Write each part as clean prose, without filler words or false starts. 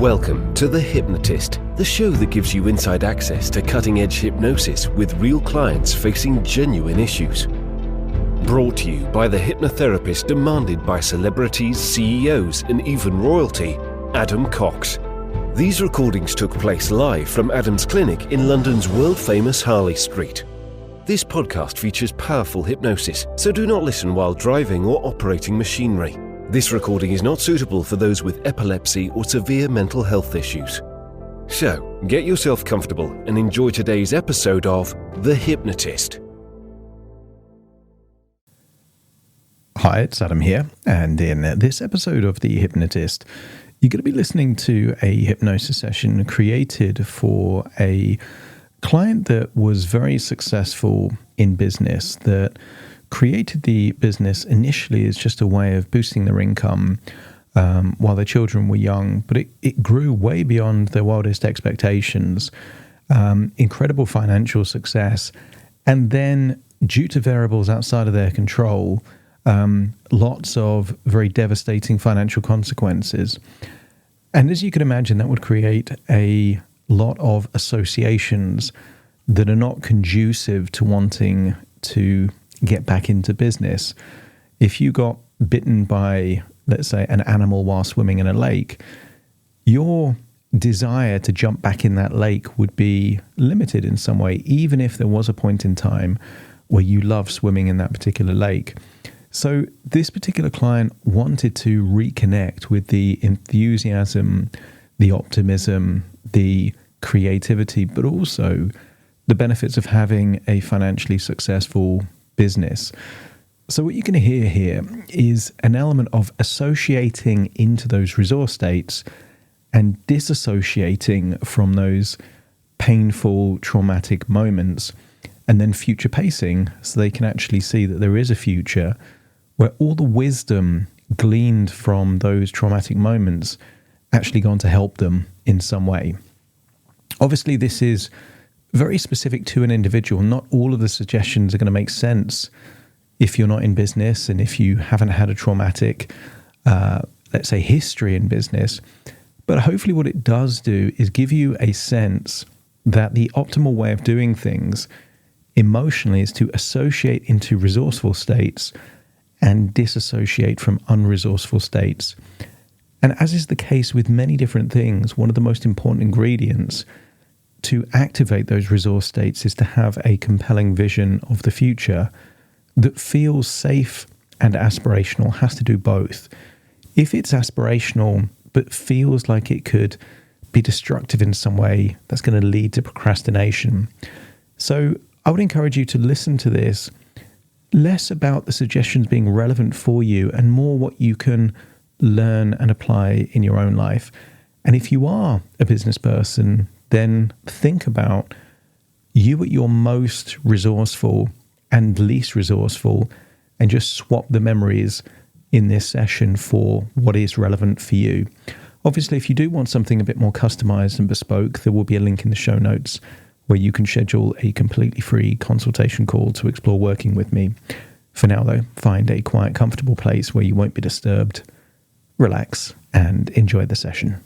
Welcome to The Hypnotist, the show that gives you inside access to cutting-edge hypnosis with real clients facing genuine issues. Brought to you by the hypnotherapist demanded by celebrities, CEOs, and even royalty, Adam Cox. These recordings took place live from Adam's clinic in London's world-famous Harley Street. This podcast features powerful hypnosis, so do not listen while driving or operating machinery. This recording is not suitable for those with epilepsy or severe mental health issues. So, get yourself comfortable and enjoy today's episode of The Hypnotist. Hi, it's Adam here, and in this episode of The Hypnotist, you're going to be listening to a hypnosis session created for a client that was very successful in business, that created the business initially as just a way of boosting their income while their children were young, but it grew way beyond their wildest expectations, incredible financial success, and then due to variables outside of their control, lots of very devastating financial consequences. And as you can imagine, that would create a lot of associations that are not conducive to wanting to get back into business. If you got bitten by, let's say, an animal while swimming in a lake, your desire to jump back in that lake would be limited in some way, even if there was a point in time where you love swimming in that particular lake. So this particular client wanted to reconnect with the enthusiasm, the optimism, the creativity, but also the benefits of having a financially successful business. So what you're going to hear here is an element of associating into those resource states and disassociating from those painful, traumatic moments, and then future pacing so they can actually see that there is a future where all the wisdom gleaned from those traumatic moments actually going to help them in some way. Obviously, this is very specific to an individual. Not all of the suggestions are going to make sense if you're not in business and if you haven't had a traumatic, let's say, history in business. But hopefully what it does do is give you a sense that the optimal way of doing things emotionally is to associate into resourceful states and disassociate from unresourceful states. And as is the case with many different things, one of the most important ingredients to activate those resource states is to have a compelling vision of the future that feels safe and aspirational. Has to do both. If it's aspirational but feels like it could be destructive in some way, that's going to lead to procrastination. So I would encourage you to listen to this less about the suggestions being relevant for you and more what you can learn and apply in your own life. And if you are a business person, then think about you at your most resourceful and least resourceful and just swap the memories in this session for what is relevant for you. Obviously, if you do want something a bit more customized and bespoke, there will be a link in the show notes where you can schedule a completely free consultation call to explore working with me. For now, though, find a quiet, comfortable place where you won't be disturbed, relax, and enjoy the session.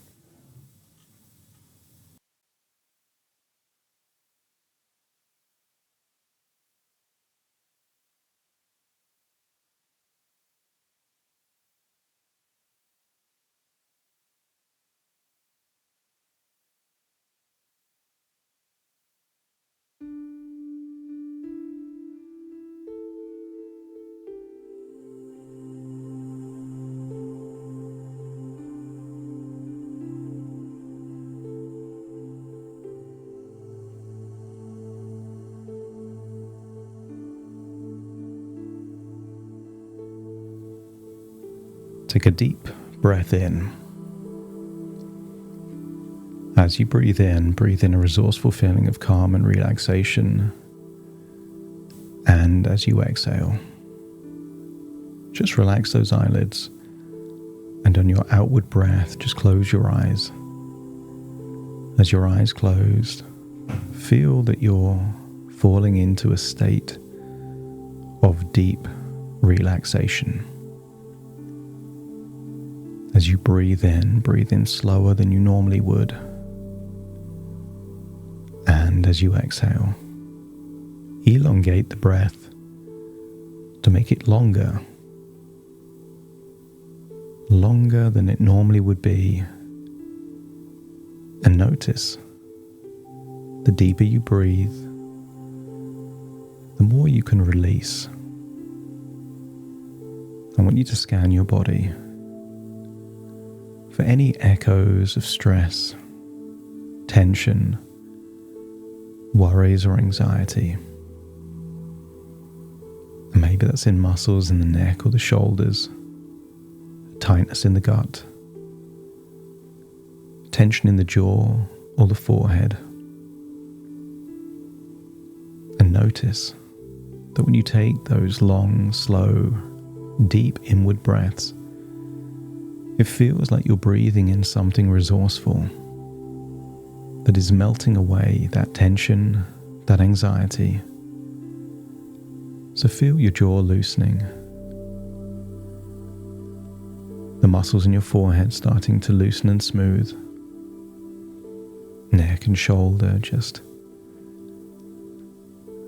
Take a deep breath in. As you breathe in a resourceful feeling of calm and relaxation. And as you exhale, just relax those eyelids. And on your outward breath, just close your eyes. As your eyes closed, feel that you're falling into a state of deep relaxation. As you breathe in slower than you normally would. And as you exhale, elongate the breath to make it longer than it normally would be. And notice, the deeper you breathe, the more you can release. I want you to scan your body for any echoes of stress, tension, worries or anxiety. And maybe that's in muscles in the neck or the shoulders, tightness in the gut, tension in the jaw or the forehead. And notice that when you take those long, slow, deep inward breaths, it feels like you're breathing in something resourceful that is melting away that tension, that anxiety. So feel your jaw loosening, the muscles in your forehead starting to loosen and smooth, neck and shoulder just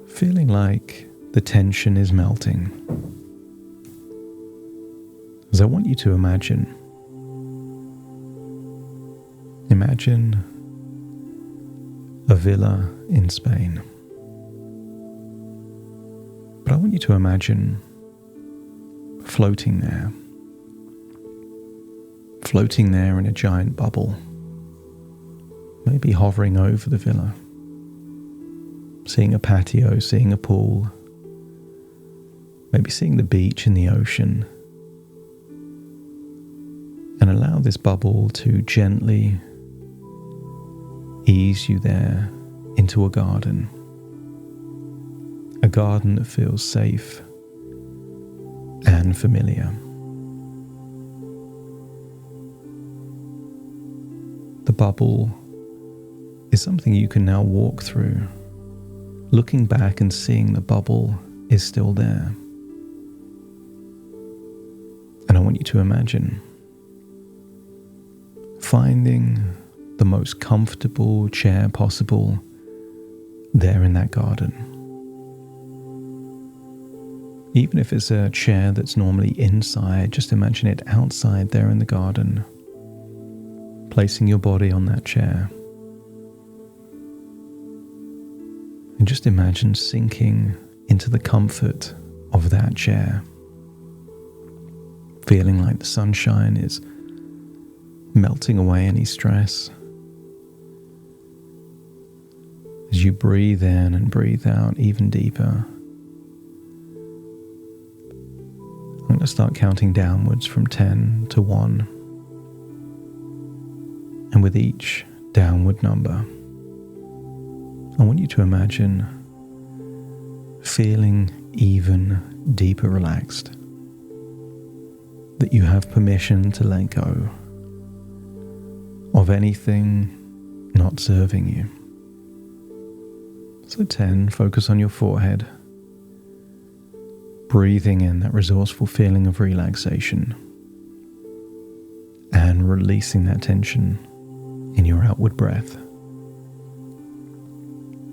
feeling like the tension is melting. As I want you to imagine a villa in Spain. But I want you to imagine floating there in a giant bubble, maybe hovering over the villa, seeing a patio, seeing a pool, maybe seeing the beach and the ocean, and allow this bubble to gently ease you there into a garden that feels safe and familiar. The bubble is something you can now walk through, looking back and seeing the bubble is still there. And I want you to imagine finding the most comfortable chair possible there in that garden. Even if it's a chair that's normally inside, just imagine it outside there in the garden, placing your body on that chair. And just imagine sinking into the comfort of that chair, feeling like the sunshine is melting away any stress. As you breathe in and breathe out even deeper, I'm going to start counting downwards from 10 to 1. And with each downward number, I want you to imagine feeling even deeper relaxed, that you have permission to let go of anything not serving you. So 10, focus on your forehead, breathing in that resourceful feeling of relaxation and releasing that tension in your outward breath.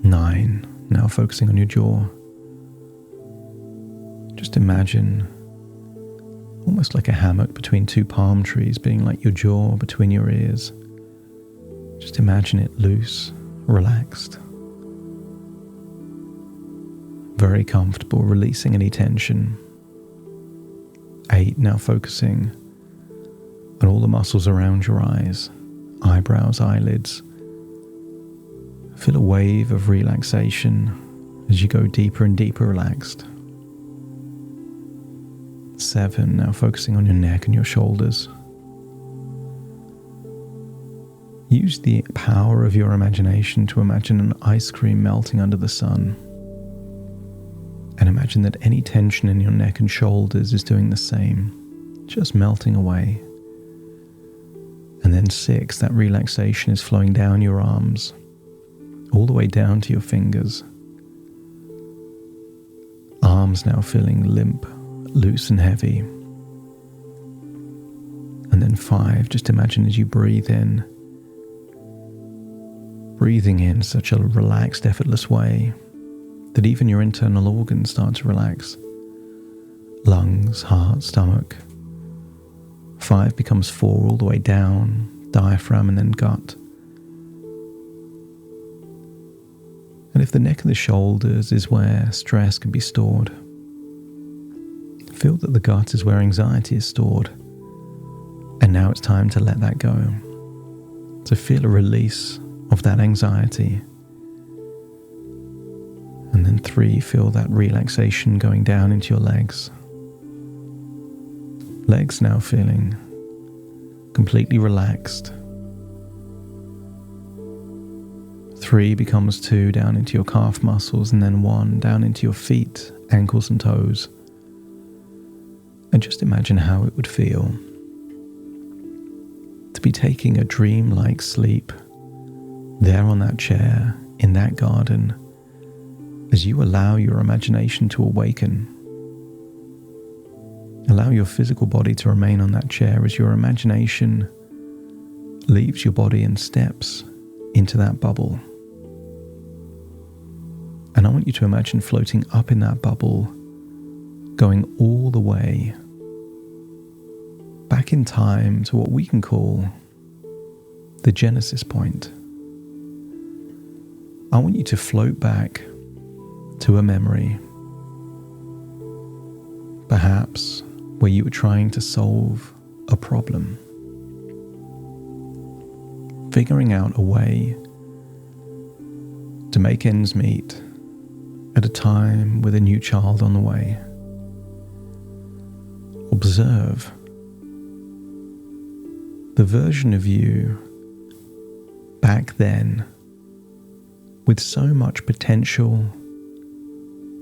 9, now focusing on your jaw. Just imagine almost like a hammock between two palm trees being like your jaw between your ears. Just imagine it loose, relaxed, very comfortable, releasing any tension. 8, now focusing on all the muscles around your eyes, eyebrows, eyelids. Feel a wave of relaxation as you go deeper and deeper relaxed. 7, now focusing on your neck and your shoulders. Use the power of your imagination to imagine an ice cream melting under the sun. And imagine that any tension in your neck and shoulders is doing the same, just melting away. And then 6, that relaxation is flowing down your arms, all the way down to your fingers. Arms now feeling limp, loose and heavy. And And then 5, just imagine as you breathe in, breathing in such a relaxed, effortless way that even your internal organs start to relax. Lungs, heart, stomach. 5 becomes 4 all the way down, diaphragm and then gut. And if the neck and the shoulders is where stress can be stored, feel that the gut is where anxiety is stored. And now it's time to let that go. To feel a release of that anxiety. And then 3, feel that relaxation going down into your legs. Legs now feeling completely relaxed. 3 becomes 2 down into your calf muscles, and then 1 down into your feet, ankles and toes. And just imagine how it would feel to be taking a dream-like sleep there on that chair, in that garden, as you allow your imagination to awaken. Allow your physical body to remain on that chair as your imagination leaves your body and steps into that bubble. And I want you to imagine floating up in that bubble, going all the way back in time to what we can call the Genesis point. I want you to float back to a memory, perhaps where you were trying to solve a problem, figuring out a way to make ends meet at a time with a new child on the way. Observe the version of you back then with so much potential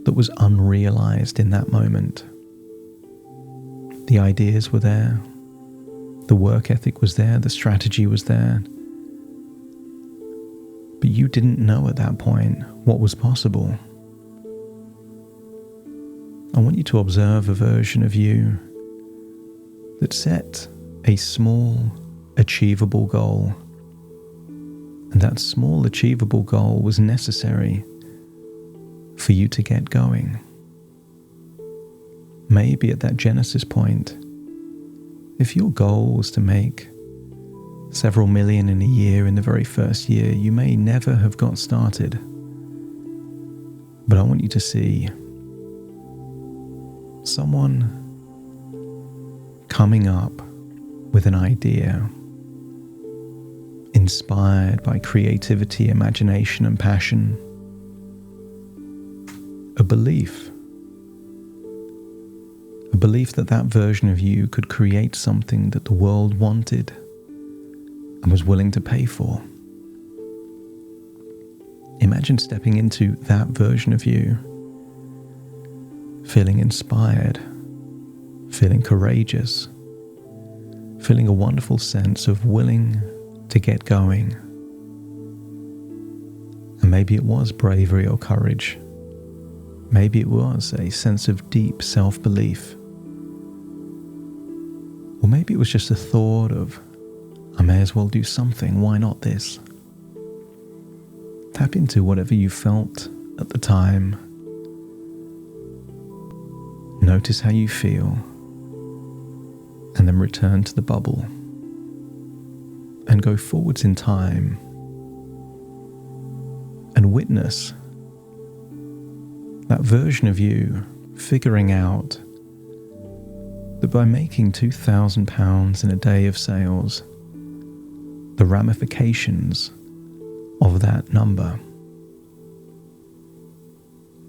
that was unrealized in that moment. The ideas were there, the work ethic was there, the strategy was there, but you didn't know at that point what was possible. I want you to observe a version of you that set a small, achievable goal. And that small, achievable goal was necessary for you to get going. Maybe at that Genesis point, if your goal was to make several million in a year in the very first year, you may never have got started. But I want you to see someone coming up with an idea, inspired by creativity, imagination, and passion. A belief that that version of you could create something that the world wanted and was willing to pay for. Imagine stepping into that version of you, feeling inspired, feeling courageous, feeling a wonderful sense of willing to get going. And maybe it was bravery or courage. Maybe it was a sense of deep self-belief. Or maybe it was just a thought of, I may as well do something, why not this? Tap into whatever you felt at the time. Notice how you feel, and then return to the bubble and go forwards in time and witness that version of you figuring out that by making £2,000 in a day of sales, the ramifications of that number.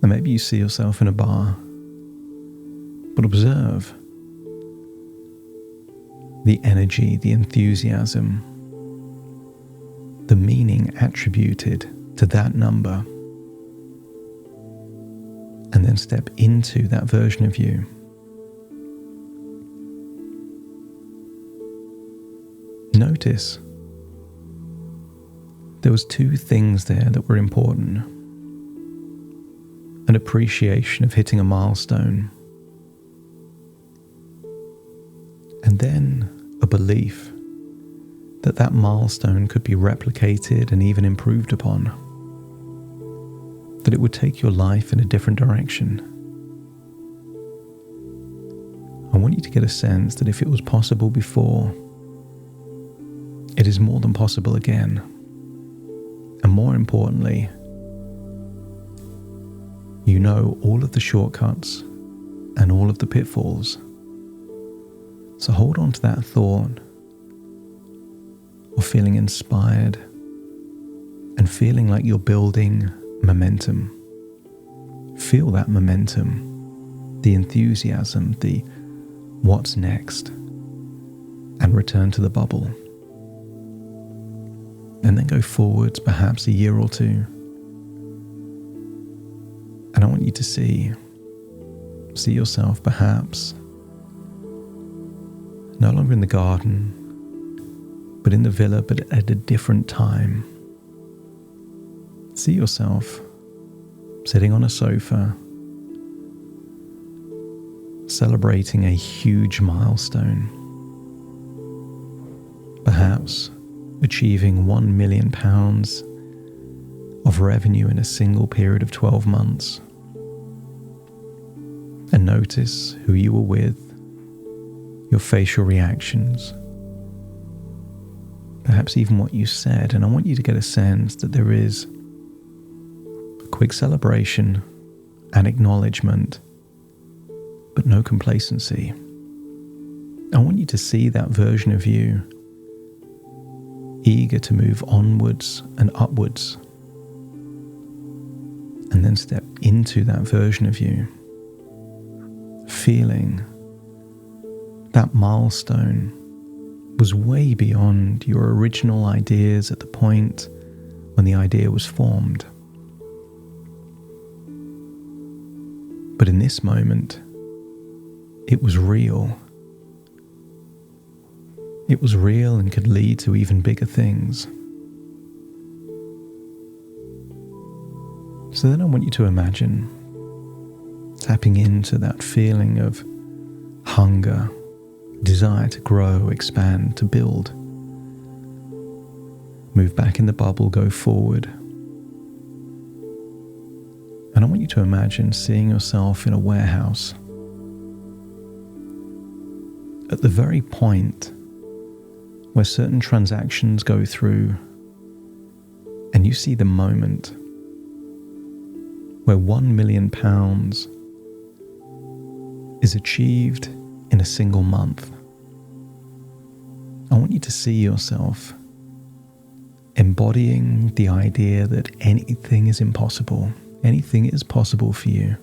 And maybe you see yourself in a bar, but observe the energy, the enthusiasm, the meaning attributed to that number, and then step into that version of you. Notice there was 2 things there that were important. An appreciation of hitting a milestone, and then a belief that that milestone could be replicated and even improved upon, that it would take your life in a different direction. I want you to get a sense that if it was possible before, it is more than possible again. And more importantly, you know all of the shortcuts and all of the pitfalls. So hold on to that thought of feeling inspired and feeling like you're building momentum. Feel that momentum, the enthusiasm, the what's next, and return to the bubble. And then go forwards perhaps a year or two. And I want you to see yourself perhaps no longer in the garden, but in the villa, but at a different time. See yourself sitting on a sofa, celebrating a huge milestone. Perhaps achieving £1 million of revenue in a single period of 12 months. And notice who you were with, your facial reactions, perhaps even what you said. And I want you to get a sense that there is a quick celebration and acknowledgement, but no complacency. I want you to see that version of you, eager to move onwards and upwards, and then step into that version of you, feeling that milestone was way beyond your original ideas at the point when the idea was formed. But in this moment, it was real. It was real and could lead to even bigger things. So then I want you to imagine tapping into that feeling of hunger, desire to grow, expand, to build. Move back in the bubble, go forward. And I want you to imagine seeing yourself in a warehouse. At the very point where certain transactions go through, and you see the moment where £1 million is achieved in a single month. I want you to see yourself embodying the idea that anything is impossible. Anything is possible for you.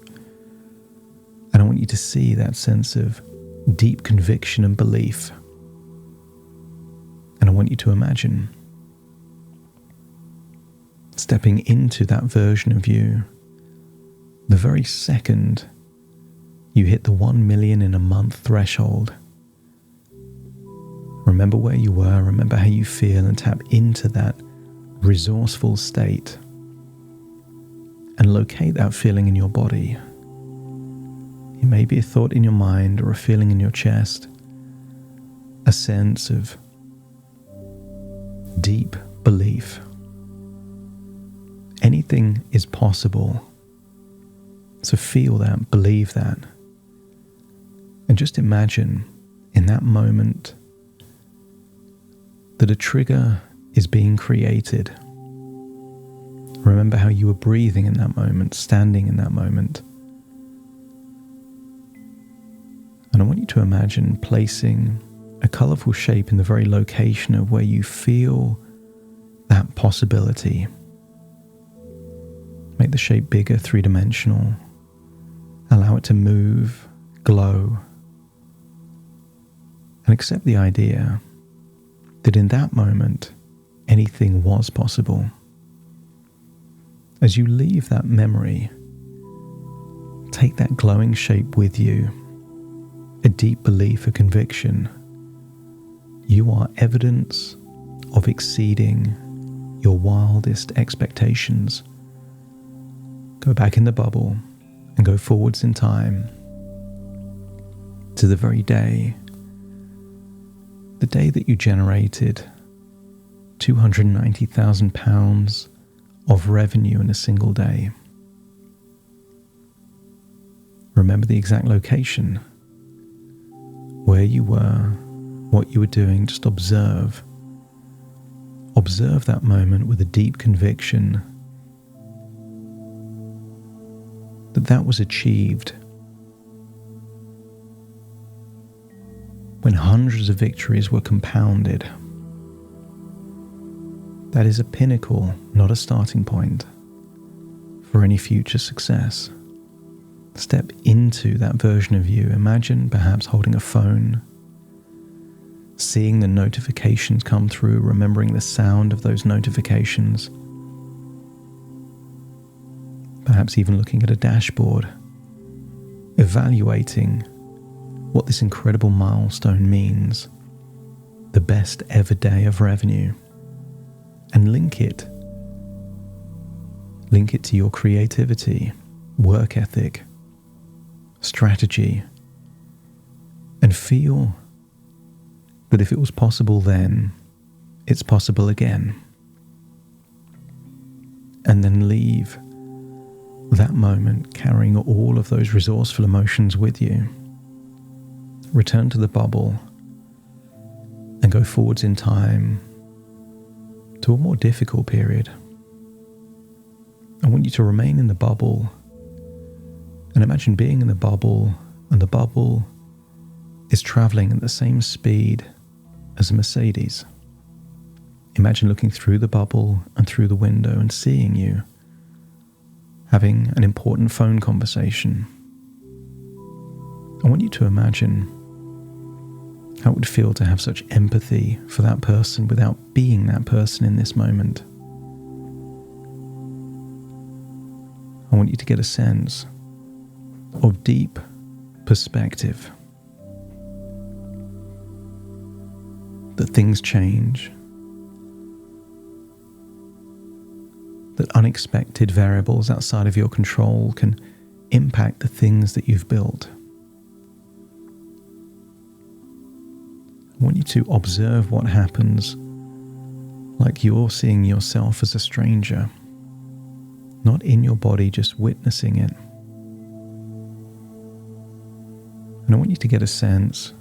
And I want you to see that sense of deep conviction and belief. And I want you to imagine stepping into that version of you the very second you hit the 1 million in a month threshold. Remember where you were, remember how you feel, and tap into that resourceful state and locate that feeling in your body. It may be a thought in your mind or a feeling in your chest, a sense of deep belief. Anything is possible. So feel that, believe that. And just imagine in that moment that a trigger is being created. Remember how you were breathing in that moment, standing in that moment. And I want you to imagine placing a colourful shape in the very location of where you feel that possibility. Make the shape bigger, three-dimensional. Allow it to move, glow, and accept the idea that in that moment, anything was possible. As you leave that memory, take that glowing shape with you, a deep belief, a conviction. You are evidence of exceeding your wildest expectations. Go back in the bubble and go forwards in time to the very day The day that you generated £290,000 of revenue in a single day. Remember the exact location, where you were, what you were doing. Just observe. Observe that moment with a deep conviction that that was achieved when hundreds of victories were compounded. That is a pinnacle, not a starting point, for any future success. Step into that version of you. Imagine perhaps holding a phone, seeing the notifications come through, remembering the sound of those notifications. Perhaps even looking at a dashboard, evaluating what this incredible milestone means, the best ever day of revenue, and link it to your creativity, work ethic, strategy, and feel that if it was possible then, it's possible again. And then leave that moment carrying all of those resourceful emotions with you. Return to the bubble and go forwards in time to a more difficult period. I want you to remain in the bubble and imagine being in the bubble, and the bubble is traveling at the same speed as a Mercedes. Imagine looking through the bubble and through the window and seeing you having an important phone conversation. I want you to imagine how it would feel to have such empathy for that person without being that person in this moment. I want you to get a sense of deep perspective. That things change. That unexpected variables outside of your control can impact the things that you've built. I want you to observe what happens like you're seeing yourself as a stranger, not in your body, just witnessing it. And I want you to get a sense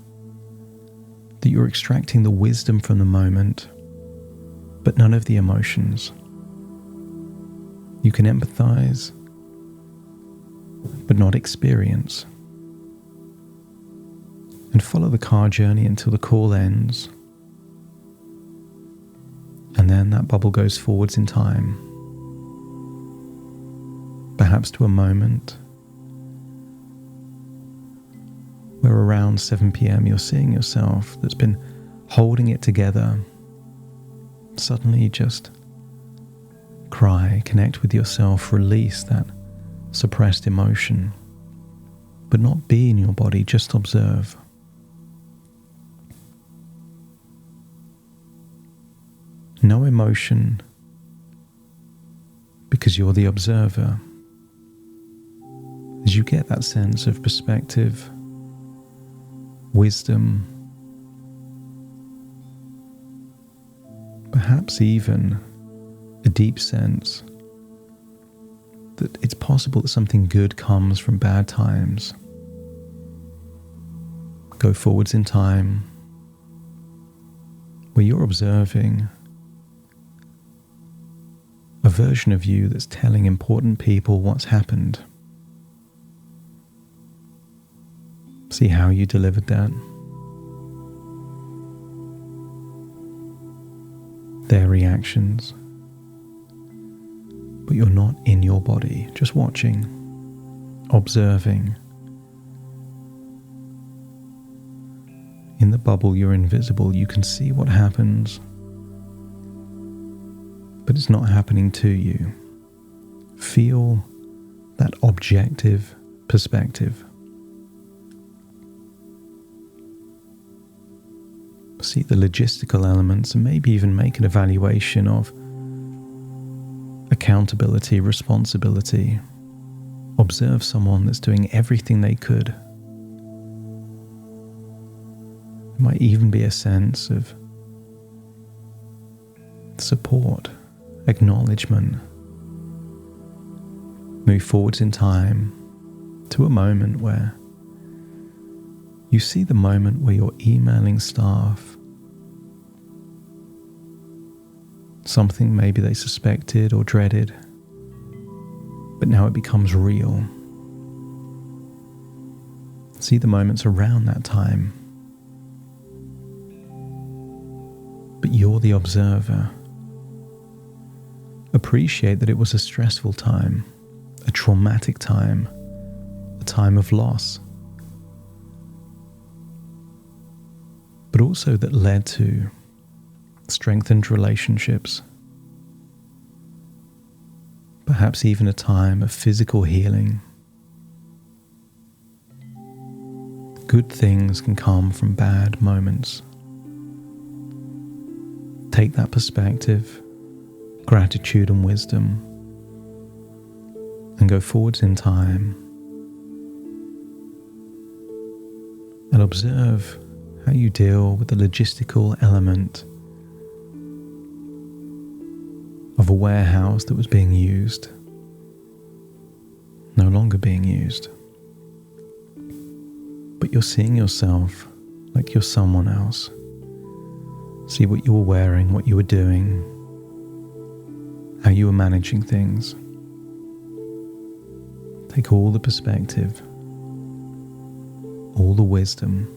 that you're extracting the wisdom from the moment, but none of the emotions. You can empathize, but not experience. And follow the car journey until the call ends. And then that bubble goes forwards in time. Perhaps to a moment where around 7 p.m. you're seeing yourself that's been holding it together. Suddenly just cry, connect with yourself, release that suppressed emotion, but not be in your body, just observe. No emotion, because you're the observer. As you get that sense of perspective, wisdom, perhaps even a deep sense that it's possible that something good comes from bad times. Go forwards in time, where you're observing a version of you that's telling important people what's happened. See how you delivered that. Their reactions. But you're not in your body, just watching, observing. In the bubble, you're invisible. You can see what happens, but it's not happening to you. Feel that objective perspective. See the logistical elements and maybe even make an evaluation of accountability, responsibility. Observe someone that's doing everything they could. might even be a sense of support, acknowledgement. Move forwards in time to a moment where you see the moment where you're emailing staff something maybe they suspected or dreaded, but now it becomes real. See the moments around that time, but you're the observer. Appreciate that it was a stressful time, a traumatic time, a time of loss, but also that led to strengthened relationships, perhaps even a time of physical healing. Good things can come from bad moments. Take that perspective, gratitude and wisdom, and go forwards in time and observe how you deal with the logistical element of a warehouse that was being used, no longer being used. But you're seeing yourself like you're someone else. See what you were wearing, what you were doing, how you were managing things. Take all the perspective, all the wisdom,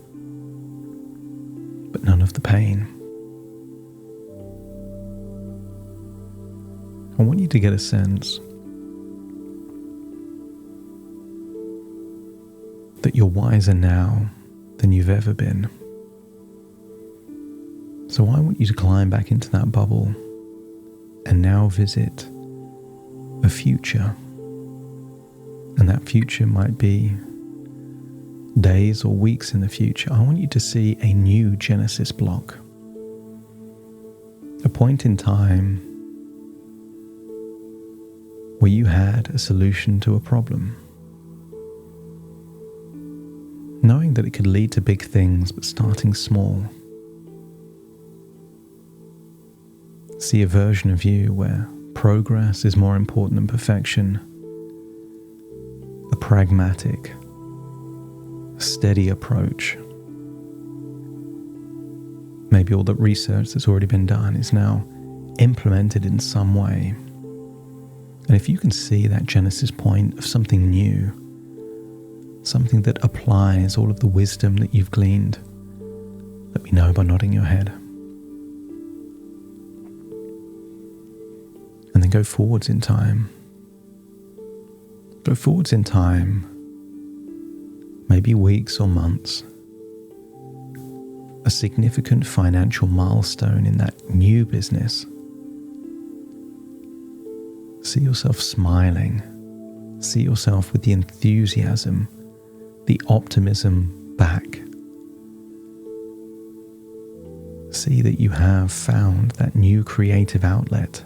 but none of the pain. I want you to get a sense that you're wiser now than you've ever been. So I want you to climb back into that bubble and now visit a future. And that future might be days or weeks in the future. I want you to see a new Genesis block, a point in time where you had a solution to a problem, knowing that it could lead to big things, but starting small. See a version of you where progress is more important than perfection, a pragmatic, steady approach. Maybe all the research that's already been done is now implemented in some way. And if you can see that Genesis point of something new, something that applies all of the wisdom that you've gleaned, let me know by nodding your head. And then go forwards in time. Go forwards in time, maybe weeks or months. A significant financial milestone in that new business. See yourself smiling. See yourself with the enthusiasm, the optimism back. See that you have found that new creative outlet.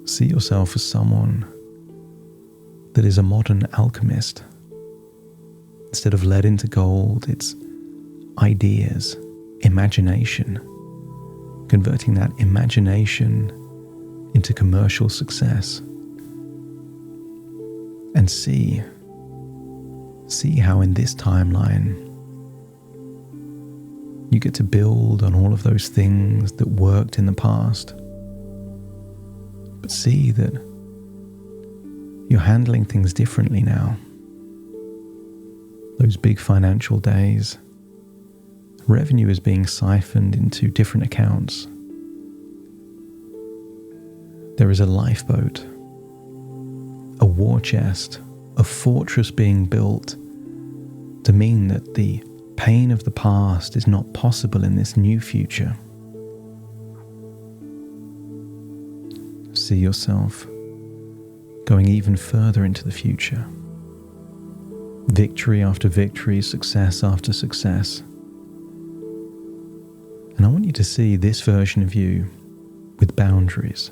See yourself as someone that is a modern alchemist. Instead of lead into gold, it's ideas, imagination, converting that imagination into commercial success. And see how in this timeline you get to build on all of those things that worked in the past. But see that you're handling things differently now. Those big financial days, revenue is being siphoned into different accounts. There is a lifeboat, a war chest, a fortress being built to mean that the pain of the past is not possible in this new future. See yourself going even further into the future. Victory after victory, success after success. And I want you to see this version of you with boundaries.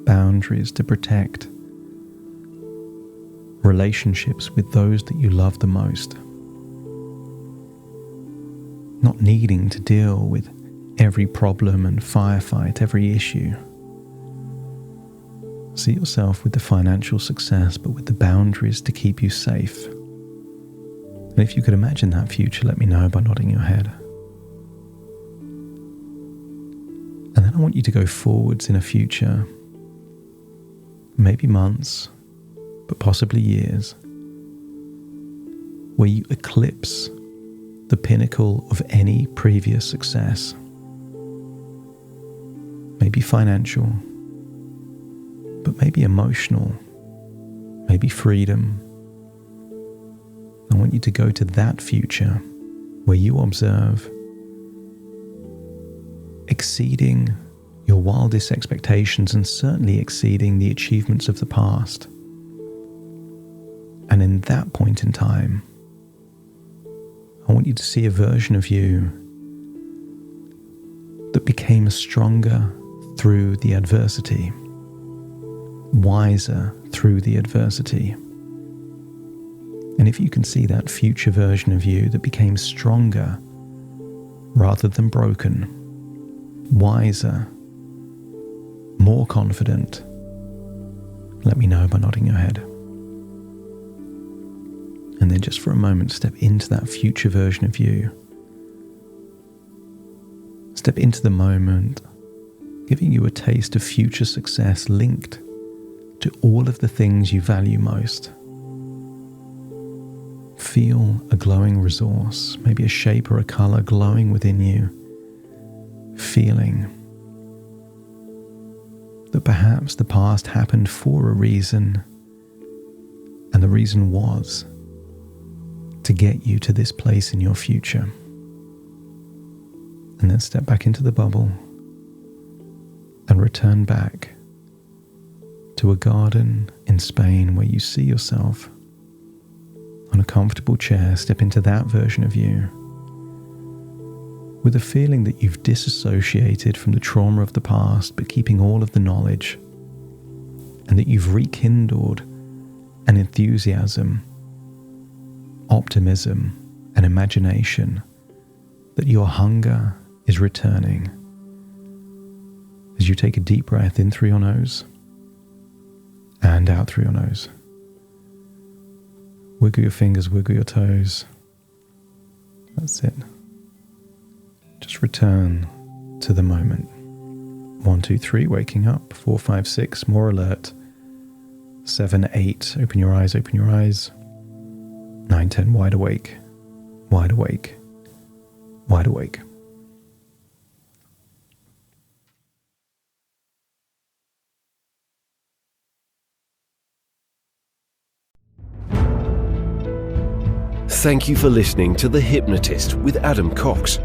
Boundaries to protect relationships with those that you love the most. not needing to deal with every problem and firefight every issue. See yourself with the financial success, but with the boundaries to keep you safe. And if you could imagine that future, let me know by nodding your head. And then I want you to go forwards in a future, maybe months, but possibly years, where you eclipse the pinnacle of any previous success. Maybe financial, but maybe emotional, maybe freedom. I want you to go to that future where you observe exceeding your wildest expectations and certainly exceeding the achievements of the past. And in that point in time, I want you to see a version of you that became stronger through the adversity, wiser through the adversity. And if you can see that future version of you that became stronger rather than broken, wiser, more confident, let me know by nodding your head. And then just for a moment, step into that future version of you. Step into the moment, giving you a taste of future success linked to all of the things you value most. Feel a glowing resource, maybe a shape or a color glowing within you, feeling that perhaps the past happened for a reason, and the reason was to get you to this place in your future. And then step back into the bubble and return back to a garden in Spain where you see yourself on a comfortable chair. Step into that version of you with a feeling that you've disassociated from the trauma of the past, but keeping all of the knowledge, and that you've rekindled an enthusiasm, optimism, and imagination, that your hunger is returning. As you take a deep breath in through your nose and out through your nose. Wiggle your fingers, wiggle your toes. That's it. Just return to the moment. 1, 2, 3, waking up. 4, 5, 6, more alert. 7, 8, open your eyes, open your eyes. 9, 10, wide awake, wide awake, wide awake. Thank you for listening to The Hypnotist with Adam Cox,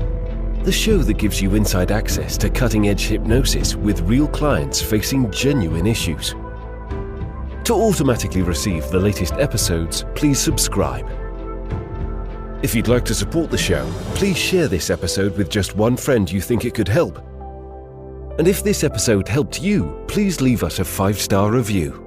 the show that gives you inside access to cutting-edge hypnosis with real clients facing genuine issues. To automatically receive the latest episodes, please subscribe. If you'd like to support the show, please share this episode with just one friend you think it could help. And if this episode helped you, please leave us a 5-star review.